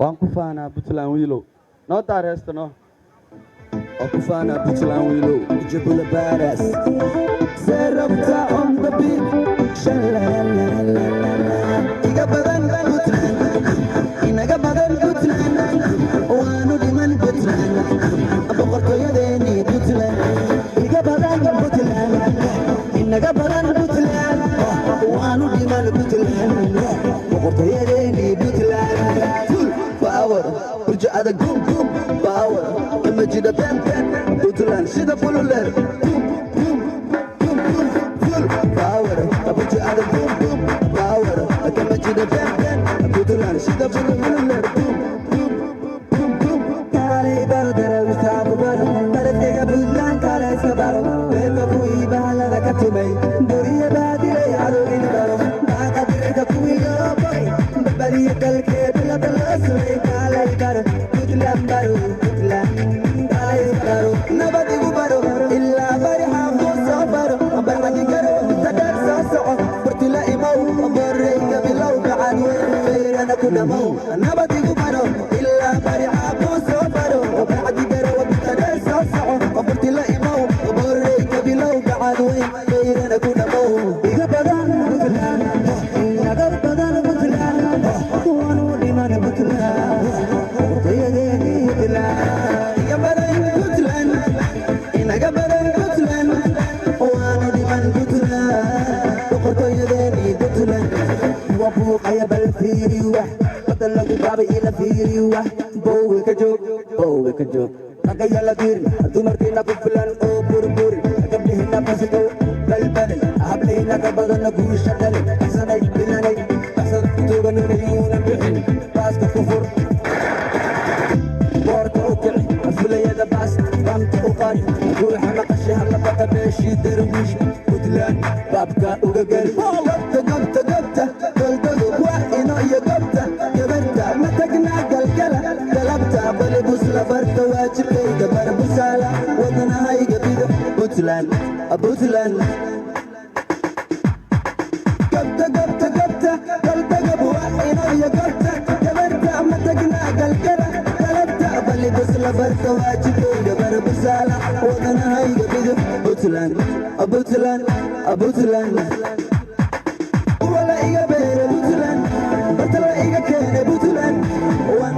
waan ku faanaa Puntland wiilow noo daareystano waan ku faanaa Puntland wiilow jabula badass serabta on the beat shalalala iga badan Puntland inaga badan Puntland waanu dhiman Puntland boqortooyadeeni Puntland iga badan Puntland inaga badan Puntland waanu dhiman Puntland boqortooyadeeni Puntland power burja adag boom boom power kama jida bam bam Puntland sida bululer boom boom boom boom full power burja adag boom boom power kama jida bam bam Puntland sida bululer boom boom boom boom kale bardara wisabu baro baradega Puntland kale sabaro beka kui bala rakatumay duriya badile alugin baro baka direka kui yoboy babaliya kalke bila bila sule kale baro Puntland baro Puntland kale baro nabadi baro illa bari hafu sabaro baradi garo tadar saso bertila imau berrega bilau kaanu feirana kunamau nabadi baro illa bari hafu sabaro baradi garo tadar saso bertila imau berrega bilau kaanu feirana kunamau iga badan Puntland naga badan Puntland wanu di mana Puntland tayageni Puntland iga badan Puntland inaga badan Puntland wanu di mana Puntland tayageni Puntland wabu kaya bal firiwa badal lagu babi ila firiwa bowe ka jog kagaya lagir dumartina Puntland o burbur gabdhihina pasito balbal hablihina kabadan nagusha dal sanay bilanay asad tugan nagayuna bixin baaska kufur boorka u kici afulayada baas bamta u qaadi ruuxa maqashaha labada meeshii darwiish Puntland baabka uga geli gabta galgadu waa ino iyo gabta gabarta ma tagnaa galgala galabta bali busla barta waajibkayga barbusaala wadanahayga bido Puntland Puntland gabta galbaga waa ino iyo gabta gabarta ma tagnaa galgala galabta bali busla barta waajibkayga barbusaala wadanahayga bido Puntland Puntland wala iga beere Puntland batala iga keene Puntland waan